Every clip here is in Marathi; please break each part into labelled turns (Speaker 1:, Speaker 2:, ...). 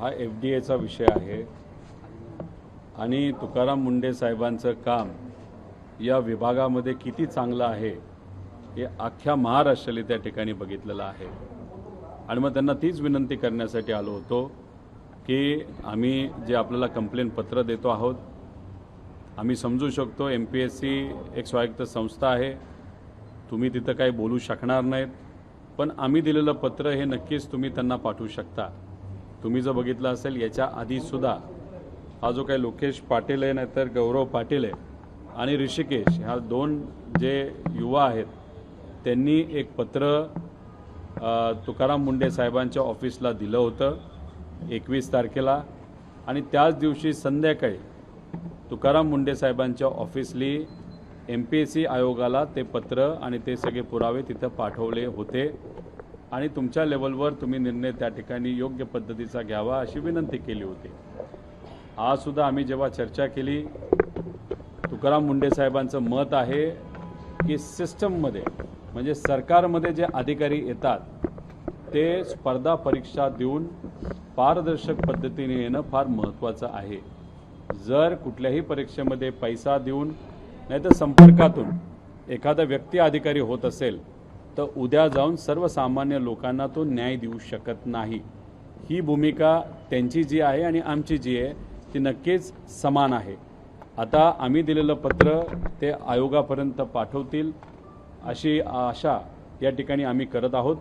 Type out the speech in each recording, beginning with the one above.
Speaker 1: हा FDAचा विषय आहे आणि तुकाराम मुंढे साहेबांचं काम या विभागामध्ये किती चांगलं आहे हे अख्ख्या महाराष्ट्राला त्या ठिकाणी बघितलेलं आहे। आणि मग त्यांना तीच विनंती करण्यासाठी आलो होतो की आम्ही जे आपल्याला कंप्लेंट पत्र देतो आहोत, आम्ही समजू शकतो MPSC एक स्वायत्त संस्था आहे, तुम्ही तिथं काही बोलू शकणार नाहीत, पण आम्ही दिलेलं पत्र हे नक्कीच तुम्ही त्यांना पाठवू शकता। तुम्ही जर बघितलं असेल याच्या आधीसुद्धा हा जो काही लोकेश पाटील आहे नाहीतर गौरव पाटील आहे आणि ऋषिकेश ह्या दोन जे युवा आहेत त्यांनी एक पत्र तुकाराम मुंढे साहेबांच्या ऑफिसला दिलं होतं 21 तारखेला आणि त्याच दिवशी संध्याकाळी तुकाराम मुंढे साहेबांच्या ऑफिसली MPSC आयोगाला ते पत्र आणि ते सगळे पुरावे तिथं पाठवले होते आणि तुमच्या लेवलवर तुम्ही निर्णय त्या ठिकाणी योग्य पद्धतीचा घ्यावा अशी विनंती केली होती। आज सुद्धा आम्ही जेव्हा चर्चा केली, तुकाराम मुंढे साहेबांचं मत आहे की सिस्टममध्ये म्हणजे सरकारमध्ये जे अधिकारी येतात ते स्पर्धा परीक्षा देऊन पारदर्शक पद्धतीने येणं फार महत्त्वाचं आहे। जर कुठल्याही परीक्षेमध्ये पैसा देऊन नाहीतर संपर्कातून एखादा व्यक्ती अधिकारी होत असेल तर उद्या जाऊन सर्वसामान्य लोकांना तो न्याय देऊ शकत नाही। ही भूमिका त्यांची जी आहे आणि आमची जी आहे ती नक्कीच समान आहे। आता आम्ही दिलेलं पत्र ते आयोगापर्यंत पाठवतील अशी आशा या ठिकाणी आम्ही करत आहोत।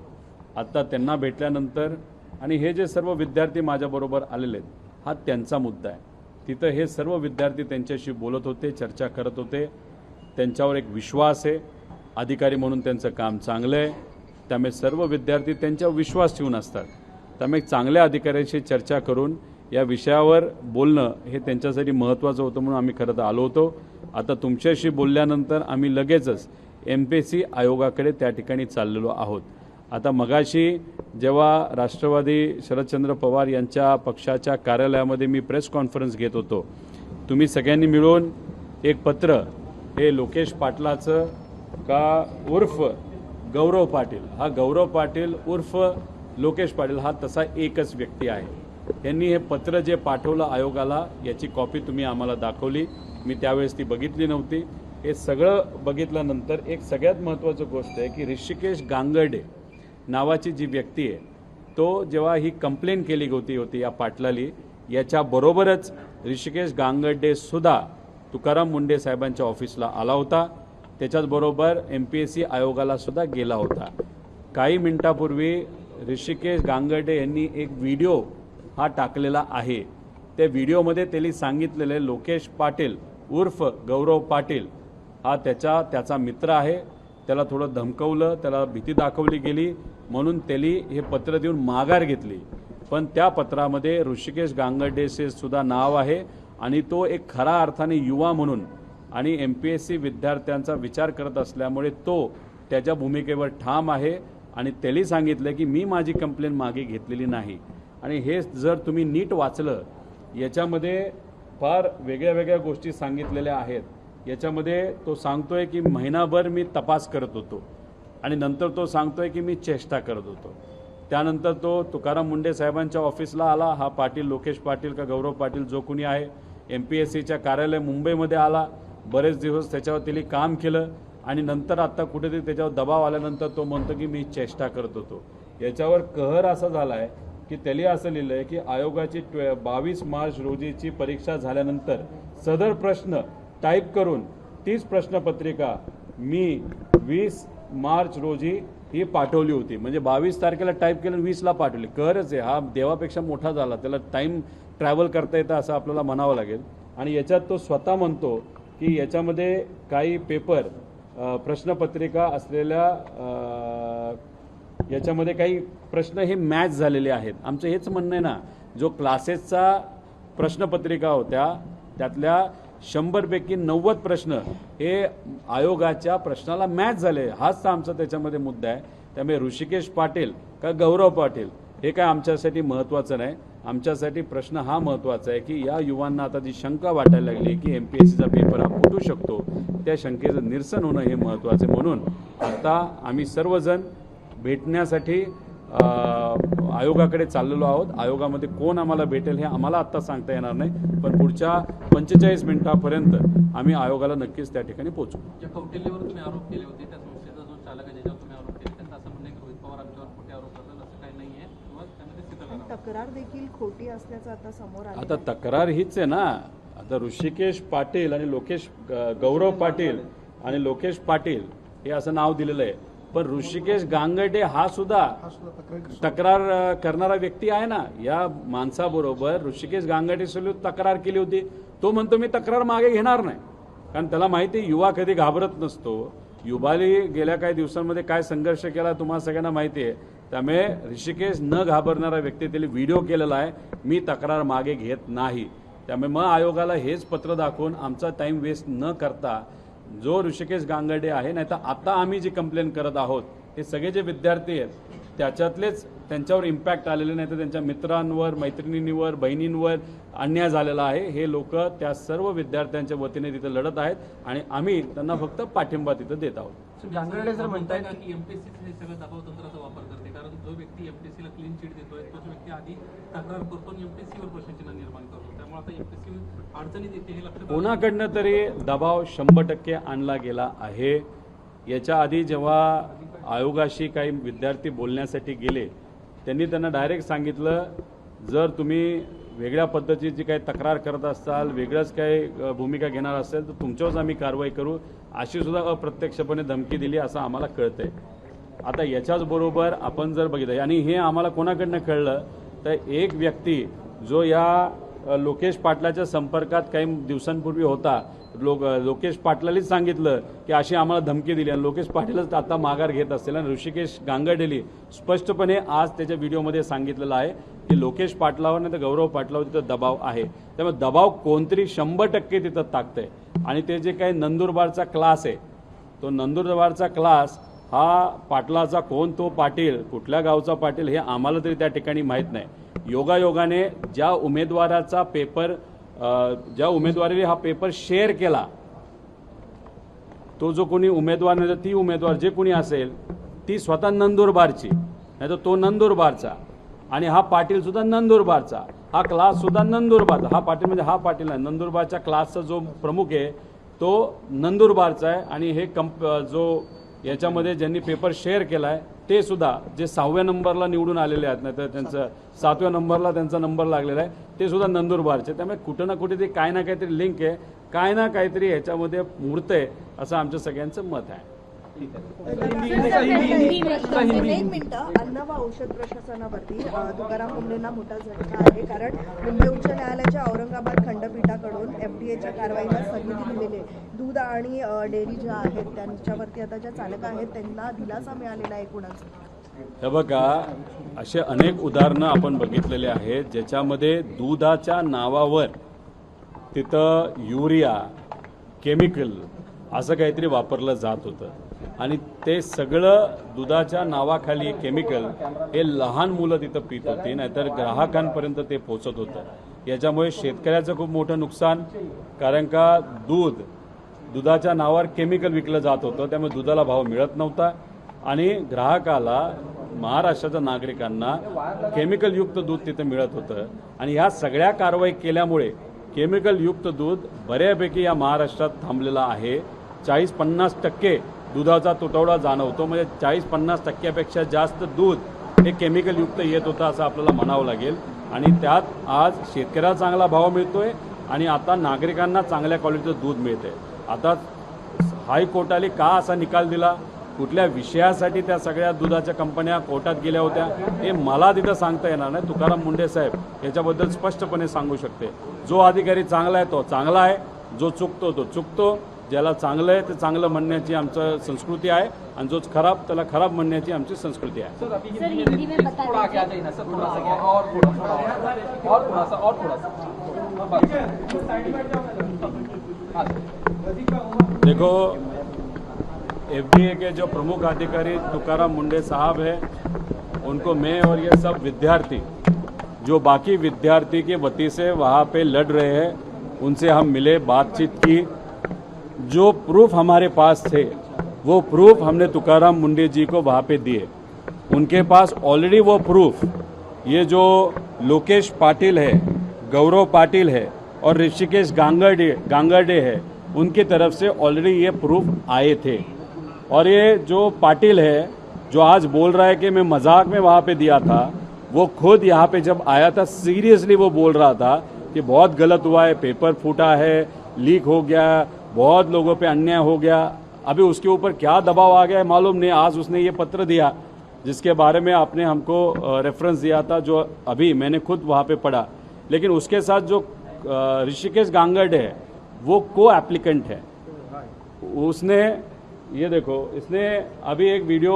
Speaker 1: आता त्यांना भेटल्यानंतर आणि हे जे सर्व विद्यार्थी माझ्याबरोबर आलेले आहेत हा त्यांचा मुद्दा आहे। तिथं हे सर्व विद्यार्थी त्यांच्याशी बोलत होते, चर्चा करत होते, त्यांच्यावर एक विश्वास आहे, अधिकारी म्हणून त्यांचं काम चांगलं आहे, त्यामुळे सर्व विद्यार्थी त्यांच्यावर विश्वास ठेवून असतात। त्यामुळे चांगल्या अधिकाऱ्यांशी चर्चा करून या विषयावर बोलणं हे त्यांच्यासाठी महत्त्वाचं होतं म्हणून आम्ही खरं तर आलो होतो। आता तुमच्याशी बोलल्यानंतर आम्ही लगेचच MPSC आयोगाकडे त्या ठिकाणी चाललेलो आहोत। आता मगाशी जेव्हा राष्ट्रवादी शरदचंद्र पवार यांच्या पक्षाच्या कार्यालयामध्ये मी प्रेस कॉन्फरन्स घेत होतो, तुम्ही सगळ्यांनी मिळून एक पत्र हे लोकेश पाटलाचं का उर्फ गौरव पाटील, हा गौरव पाटील उर्फ लोकेश पाटील हा तसा एकच व्यक्ती आहे, त्यांनी हे पत्र जे पाठवलं आयोगाला याची कॉपी तुम्ही आम्हाला दाखवली, मी त्यावेळेस ती बघितली नव्हती। हे सगळं बघितल्यानंतर एक सगळ्यात महत्त्वाची गोष्ट आहे की ऋषिकेश गांगर्डे नावाची जी व्यक्ती आहे तो जेव्हा ही कंप्लेंट केली होती या पाटलाली, याच्याबरोबरच ऋषिकेश गांगर्डे सुद्धा तुकाराम मुंढे साहेबांच्या ऑफिसला आला होता, त्याच्याचबरोबर MPSC आयोगाला सुद्धा गेला होता। काही मिनिटापूर्वी ऋषिकेश गांगर्डे यांनी एक व्हिडिओ हा टाकलेला आहे, त्या व्हिडिओमध्ये त्यांनी सांगितलेले लोकेश पाटील उर्फ गौरव पाटील हा त्याचा मित्र आहे, त्याला थोडं धमकवलं, त्याला भीती दाखवली गेली म्हणून त्यांनी हे पत्र देऊन माघार घेतली, पण त्या पत्रामध्ये ऋषिकेश गांगर्डेचे सुद्धा नाव आहे आणि तो एक खरा अर्थाने युवा म्हणून आणि MPSC विद्यार्थ्यांचा विचार करत असल्यामुळे तो त्याच्या भूमिकेवर ठाम आहे आणि त्यांनी सांगितलं की मी माझी कंप्लेंट मागे घेतलेली नाही। आणि हे जर तुम्ही नीट वाचलं याच्यामध्ये फार वेगळ्या गोष्टी सांगितलेल्या आहेत। याच्यामध्ये तो सांगतोय की महिनाभर मी तपास करत होतो आणि नंतर तो सांगतोय की मी चेष्टा करत होतो। त्यानंतर तो तुकाराम मुंढे साहेबांच्या ऑफिसला आला, हा पाटील लोकेश पाटील का गौरव पाटील जो कोणी आहे, MPSCच्या कार्यालय मुंबईमध्ये आला, बरेच दिवस त्याच्यावर त्यांनी काम केलं आणि नंतर आता कुठेतरी त्याच्यावर दबाव आल्यानंतर तो म्हणतो की मी चेष्टा करत होतो। याच्यावर कहर असा झाला आहे की त्यांनी असं लिहिलं आहे की आयोगाची 22 मार्च रोजीची परीक्षा झाल्यानंतर सदर प्रश्न टाईप करून 30 प्रश्नपत्रिका मी 20 मार्च रोजी ही पाठवली होती, म्हणजे 22 तारखेला टाईप केलं 20ला पाठवली। कहरच आहे, हा देवापेक्षा मोठा झाला, त्याला टाईम ट्रॅव्हल करता येतं असं आपल्याला म्हणावं लागेल। आणि याच्यात तो स्वतः म्हणतो की याच्यामध्ये काही पेपर प्रश्नपत्रिका असलेल्या याच्यामध्ये काही प्रश्न हे मॅच झालेले आहेत। आमचं हेच म्हणणं आहे ना, जो क्लासेसचा प्रश्नपत्रिका होत्या त्यातल्या 100 पैकी 90 प्रश्न हे आयोगाच्या प्रश्नाला मॅच झाले, हाच आमचा त्याच्यामध्ये मुद्दा आहे। त्यामुळे ऋषिकेश पाटील का गौरव पाटील हे काय आमच्यासाठी महत्त्वाचं नाही, आमच्यासाठी प्रश्न हा महत्त्वाचा आहे की या युवांना आता जी शंका वाटायला लागली की MPSCचा पेपर हा फुटू शकतो, त्या शंकेचं निरसन होणं हे महत्त्वाचं आहे। म्हणून आता आम्ही सर्वजण भेटण्यासाठी आयोगाकडे चाललेलो आहोत. आयोगामध्ये कोण आम्हाला भेटेल हे आम्हाला आत्ता सांगता येणार नाही, पण पुढच्या 45 मिनिटापर्यंत आम्ही आयोगाला नक्कीच त्या ठिकाणी पोहोचू.
Speaker 2: ज्या कौटिल्यवर तुम्ही आरोप केले होते त्या संस्थेचा जो चालक आहे ज्याच्यावर तुम्ही आरोप केले त्यांचं असं म्हणणं आहे की रोहित पवार आमच्यावर खोटे आरोप करतात, असं काही नाही आहे किंवा त्यांना ते सिद्ध करावं.
Speaker 3: तक्रार देखील खोटी असल्याचं आता समोर आलं.
Speaker 1: आता तक्रार हीच आहे ना. आता ऋषिकेश पाटील आणि गौरव पाटील आणि लोकेश पाटील हे असं नाव दिलेलं आहे, पण ऋषिकेश गांगर्डे हा सुद्धा तक्रार करणारा व्यक्ती आहे ना. या माणसाबरोबर ऋषिकेश गांगर्डे सोबत तक्रार केली होती. तो म्हणतो मी तक्रार मागे घेणार नाही, कारण त्याला माहिती युवा कधी घाबरत नसतो. युवाली गेल्या काही दिवसांमध्ये काय संघर्ष केला तुम्हाला सगळ्यांना माहिती आहे. त्यामुळे ऋषिकेश न घाबरणारा व्यक्ती त्याला व्हिडिओ केलेला आहे, मी तक्रार मागे घेत नाही. त्यामुळे मग आयोगाला हेच पत्र दाखवून आमचा टाईम वेस्ट न करता जो ऋषिकेश गांगर्डे आहे, नाही तर आता आम्ही जी कंप्लेन करत आहोत ते सगळे जे विद्यार्थी आहेत त्याच्यातलेच त्यांच्यावर इम्पॅक्ट आलेले, नाही तर त्यांच्या मित्रांवर, मैत्रिणींवर, बहिणींवर अन्याय झालेला आहे. हे लोक त्या सर्व विद्यार्थ्यांच्या वतीने तिथे लढत आहेत आणि आम्ही त्यांना फक्त पाठिंबा तिथं देत आहोत.
Speaker 2: गांगर्डे सर म्हणतायत की एमपीएससी हे सगळं दबाव तंत्राचा वापर करते, कारण जो व्यक्ती एमपीएससीला क्लीन चिट देतोय तोच व्यक्ती आधी तक्रार करतो आणि एमपीएससीवर प्रश्नचिन्ह निर्माण करतो. त्यामुळे आता एमपीएससी अडचणीत येते हे लक्षात
Speaker 1: कोणाकडनं तरी दबाव 100% आणला गेला आहे. याच्या आधी जेव्हा आयोगाशी काही विद्यार्थी बोलण्यासाठी गेले त्यांनी त्यांना डायरेक्ट सांगितलं, जर तुम्ही वेगळ्या पद्धतीची काही तक्रार करत असाल, वेगळंच काही भूमिका घेणार असेल तर तुमच्यावरच आम्ही कारवाई करू, अशी सुद्धा अप्रत्यक्षपणे धमकी दिली असं आम्हाला कळतंय. आता याच्याच बरोबर आपण जर बघितलं आणि हे आम्हाला कोणाकडनं कळलं तर एक व्यक्ती जो या लोकेश पाटलाच्या संपर्कात काही दिवसांपूर्वी होता, लोकेश पाटलालीच सांगितलं की अशी आम्हाला धमकी दिली आणि लोकेश पाटीलच आता माघार घेत असतील. आणि ऋषिकेश गांगर्डेली स्पष्टपणे आज त्याच्या व्हिडिओमध्ये सांगितलेलं आहे की लोकेश पाटलावर नाही तर गौरव पाटलावर तिथं दबाव आहे. त्यामुळे दबाव कोणतरी 100% तिथं टाकतंय. आणि ते जे काही नंदुरबारचा क्लास आहे तो नंदुरबारचा क्लास हा पाटलाचा कोण, तो पाटील कुठल्या गावचा पाटील हे आम्हाला तरी त्या ठिकाणी माहीत नाही. योगायोगाने ज्या उमेदवाराचा पेपर ज्या उमेदवाराने हा पेपर शेअर केला तो जो कोणी उमेदवार नाही तर ती उमेदवार जे कोणी असेल ती स्वतः नंदुरबारची, नाही तर तो नंदुरबारचा आणि हा पाटील सुद्धा नंदुरबारचा, हा क्लास सुद्धा नंदुरबारचा. हा पाटील म्हणजे हा पाटील नाही, नंदुरबारच्या क्लासचा जो प्रमुख आहे तो नंदुरबारचा आहे. आणि हे जो याच्यामध्ये ज्यांनी पेपर शेअर केला आहे ते सुद्धा जे 6व्या नंबरला निवडून आलेले आहेत, नाही तर त्यांचं 7व्या नंबरला त्यांचा नंबर लागलेला आहे, ते सुद्धा नंदुरबारचे. त्यामुळे कुठं ना कुठे ते काय ना काहीतरी लिंक आहे, काय ना काहीतरी ह्याच्यामध्ये मूर्त आहे असं आमचं सगळ्यांचं मत आहे.
Speaker 3: एक मिनिट. अन्न व औषध प्रशासनावरती तुकाराम मुंढेंना मोठा झटका आहे, कारण मुंबई उच्च न्यायालयाच्या औरंगाबाद खंडपीठाकडून एफडीएच्या कारवाईला स्थगिती दिलेली आहे. दूध आणि डेअरी ज्या आहेत त्यांच्यावरती आता ज्या चालक आहेत त्यांना दिलासा मिळालेला आहे कुणाचा?
Speaker 1: हे बघा, असे अनेक उदाहरणं आपण बघितलेले आहेत ज्याच्यामध्ये दुधाच्या नावावर तिथं युरिया, केमिकल असं काहीतरी वापरलं जात होतं आणि ते सगळं दुधाच्या नावाखाली केमिकल हे लहान मुलं तिथं पित होती, नाहीतर ग्राहकांपर्यंत ते पोचत होतं. याच्यामुळे शेतकऱ्याचं खूप मोठं नुकसान, कारण का दुधाच्या नावावर केमिकल विकलं जात होतं, त्यामुळे दुधाला भाव मिळत नव्हता आणि ग्राहकाला, महाराष्ट्राच्या नागरिकांना केमिकलयुक्त दूध तिथं मिळत होतं. आणि ह्या सगळ्या कारवाई केल्यामुळे केमिकलयुक्त दूध बऱ्यापैकी या महाराष्ट्रात थांबलेलं आहे. 40-50% दुधाचा तुटवडा जाणवतो, म्हणजे 40-50% जास्त दूध हे केमिकलयुक्त येत होतं असं आपल्याला म्हणावं लागेल. आणि त्यात आज शेतकऱ्याला चांगला भाव मिळतोय आणि आता नागरिकांना चांगल्या क्वालिटीचं दूध मिळतंय. आता हायकोर्टाने का असा निकाल दिला, कुठल्या विषयासाठी त्या सगळ्या दुधाच्या कंपन्या कोर्टात गेल्या होत्या हे मला तिथं सांगता येणार नाही. तुकाराम मुंढे साहेब याच्याबद्दल स्पष्टपणे सांगू शकते. जो अधिकारी चांगला आहे तो चांगला आहे, जो चुकतो तो चुकतो. ज्याला चांगलं आहे ते चांगलं म्हणण्याची आमचं संस्कृती आहे आणि जो खराब त्याला खराब म्हणण्याची आमची संस्कृती आहे. देखो, एफडीए के जो प्रमुख अधिकारी तुकाराम मुंढे साहब हैं, उनको मैं और ये सब विद्यार्थी जो बाकी विद्यार्थी के वती से वहाँ पे लड़ रहे हैं उनसे हम मिले, बातचीत की. जो प्रूफ हमारे पास थे वो प्रूफ हमने तुकाराम मुंडे जी को वहाँ पे दिए उनके पास ऑलरेडी वो प्रूफ, ये जो लोकेश पाटिल है, गौरव पाटिल है और ऋषिकेश गांगर्डे है, उनकी तरफ से ऑलरेडी ये प्रूफ आए थे। और ये जो पाटिल है जो आज बोल रहा है कि मैं मजाक में वहाँ पे दिया था, वो खुद यहाँ पे जब आया था सीरियसली वो बोल रहा था कि बहुत गलत हुआ है, पेपर फूटा है, लीक हो गया, बहुत लोगों पे अन्याय हो गया। अभी उसके ऊपर क्या दबाव आ गया है मालूम नहीं। आज उसने ये पत्र दिया जिसके बारे में आपने हमको रेफरेंस दिया था, जो अभी मैंने खुद वहाँ पे पढ़ा। लेकिन उसके साथ जो ऋषिकेश गांगर्डे है वो को एप्लीकेंट है। उसने ये देखो, इसने अभी एक वीडियो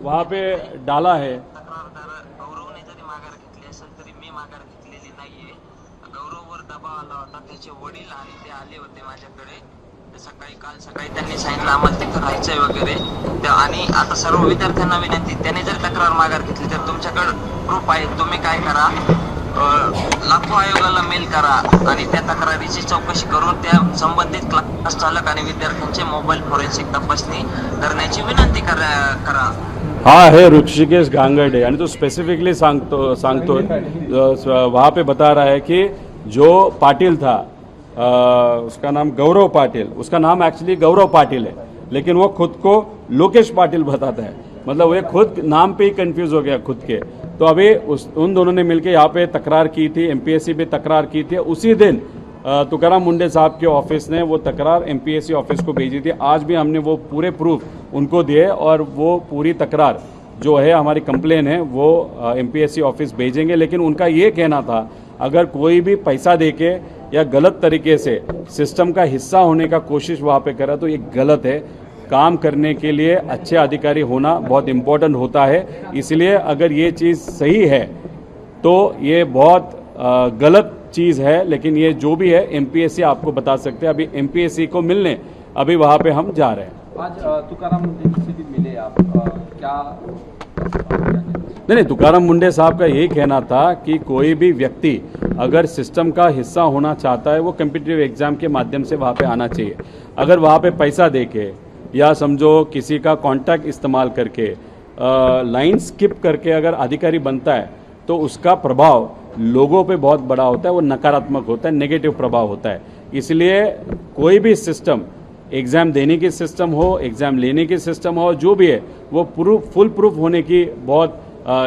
Speaker 1: वहाँ पे डाला है।
Speaker 4: तक्रारदार गौरवने जरी माघार घेतली असेल तरी मी माघार घेतलेली नाहीये. गौरववर दबाव आला होता, त्याचे वडील आणि ते आले होते माझ्याकडे. काल सकाळी त्यांनी सांगितलं आम्हाला तिथं राहायचंय वगैरे. आणि आता सर्व विद्यार्थ्यांना विनंती, त्याने जर तक्रार माघार घेतली तर तुमच्याकडे प्रूफ आहे. तुम्ही काय करा, लाखो आयोगाला मेल करा आणि त्या तक्रारीची चौकशी करून त्या संबंधित क्लास चालक आणि विद्यार्थ्यांचे मोबाईल फोरेन्सिक तपासणी करण्याची विनंती करा.
Speaker 1: हा है ऋषिकेश गांगर्डे आणि तो स्पेसिफिकली सांगतो वहाँ पे बता रहा है कि जो पाटिल था, उसका नाम गौरव पाटिल, उसका नाम एक्चुअली गौरव पाटिल है, लेकिन वो खुद को लोकेश पाटिल बताता है। मतलब वो खुद नाम पे ही कंफ्यूज हो गया खुद के। तो अभी उन दोनों ने मिलकर यहाँ पे तकरार की थी, एमपीएससी पे तकरार की थी। उसी दिन तुकाराम मुंडे साहब के ऑफिस ने वो तकरार एमपीएससी ऑफिस को भेजी थी। आज भी हमने वो पूरे प्रूफ उनको दिए और वो पूरी तकरार जो है, हमारी कंप्लेन है, वो एमपीएससी ऑफिस भेजेंगे। लेकिन उनका ये कहना था अगर कोई भी पैसा देके या गलत तरीके से सिस्टम का हिस्सा होने का कोशिश वहाँ पे करा तो ये गलत है। काम करने के लिए अच्छे अधिकारी होना बहुत इम्पोर्टेंट होता है। इसलिए अगर ये चीज़ सही है तो ये बहुत गलत चीज़ है। लेकिन ये जो भी है एमपीएससी आपको बता सकते हैं। अभी एमपीएससी को मिलने अभी वहाँ पे हम जा रहे हैं।
Speaker 5: आज तुकाराम मुंडे से भी मिले आप, क्या
Speaker 1: नहीं, तुकाराम मुंडे साहब का यही कहना था कि कोई भी व्यक्ति अगर सिस्टम का हिस्सा होना चाहता है वो कॉम्पिटिटिव एग्जाम के माध्यम से वहाँ पे आना चाहिए। अगर वहाँ पे पैसा देके या समझो किसी का कॉन्टैक्ट इस्तेमाल करके लाइन स्किप करके अगर अधिकारी बनता है तो उसका प्रभाव लोगों पे बहुत बड़ा होता है, वो नकारात्मक होता है, नेगेटिव प्रभाव होता है। इसलिए कोई भी सिस्टम, एग्ज़ाम देने की सिस्टम हो, एग्ज़ाम लेने की सिस्टम हो, जो भी है वो फुल प्रूफ होने की बहुत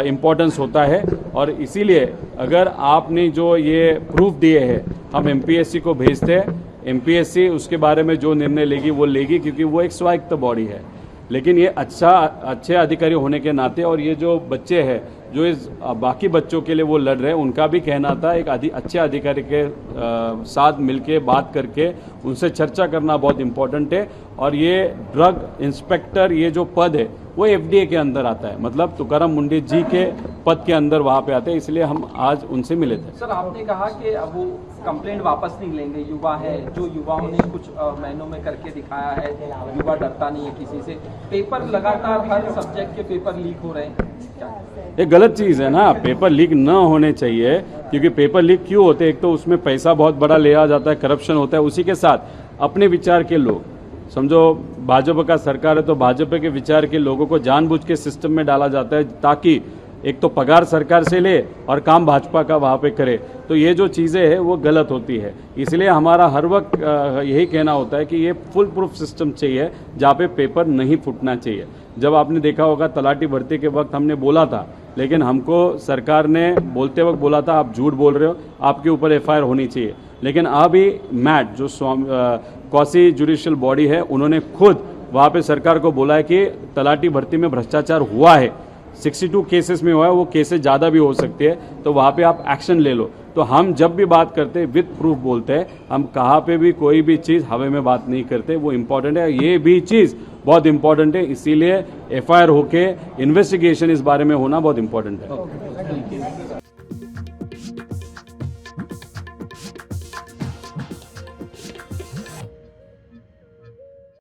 Speaker 1: इम्पोर्टेंस होता है। और इसीलिए अगर आपने जो ये प्रूफ दिए हैं हम एमपीएससी को भेजते हैं, एमपीएससी उसके बारे में जो निर्णय लेगी वो लेगी, क्योंकि वो एक स्वायत्त बॉडी है। लेकिन ये अच्छे अधिकारी होने के नाते, और ये जो बच्चे हैं जो इस बाकी बच्चों के लिए वो लड़ रहे हैं, उनका भी कहना था एक अच्छे अधिकारी के साथ मिलके बात करके उनसे चर्चा करना बहुत इम्पोर्टेंट है। और ये ड्रग इंस्पेक्टर ये जो पद है वो एफडीए के अंदर आता है, मतलब तुकाराम मुंडे जी के पद के अंदर वहाँ पे आते हैं। इसलिए हम आज उनसे मिले थे।
Speaker 5: सर, आपने कहा कि अब वो कंप्लेंट वापस नहीं लेंगे। युवा है, जो युवाओं ने कुछ महीनों में करके दिखाया है, युवा डरता नहीं है किसी से। पेपर लगातार हर सब्जेक्ट के पेपर लीक हो रहे हैं,
Speaker 1: ये गलत चीज़ है ना। पेपर लीक न होने चाहिए, क्योंकि पेपर लीक क्यों होते हैं? एक तो उसमें पैसा बहुत बड़ा लिया जाता है, करप्शन होता है। उसी के साथ अपने विचार के लोग, समझो भाजपा का सरकार है तो भाजपा के विचार के लोगों को जानबूझ के सिस्टम में डाला जाता है, ताकि एक तो पगार सरकार से ले और काम भाजपा का वहाँ पे करे। तो ये जो चीज़ें हैं वो गलत होती है। इसलिए हमारा हर वक्त यही कहना होता है कि ये फुल प्रूफ सिस्टम चाहिए जहाँ पे पेपर नहीं फूटना चाहिए। जब आपने देखा होगा तलाटी भर्ती के वक्त हमने बोला था, लेकिन हमको सरकार ने बोलते वक्त बोला था आप झूठ बोल रहे हो, आपके ऊपर एफआईआर होनी चाहिए। लेकिन अभी मैट जो क्वासी जुडिशियल बॉडी है, उन्होंने खुद वहाँ पे सरकार को बोला है कि तलाटी भर्ती में भ्रष्टाचार हुआ है, 62 केसेस में हुआ है, वो केसेस ज़्यादा भी हो सकते हैं, तो वहाँ पे आप एक्शन ले लो। तो हम जब भी बात करते हैं विद प्रूफ बोलते हैं, हम कहाँ पे भी कोई भी चीज़ हवा में बात नहीं करते, वो इम्पॉर्टेंट है। ये भी चीज़ बहुत इम्पॉर्टेंट है, इसीलिए एफआईआर होके इन्वेस्टिगेशन इस बारे में होना बहुत इम्पॉर्टेंट है।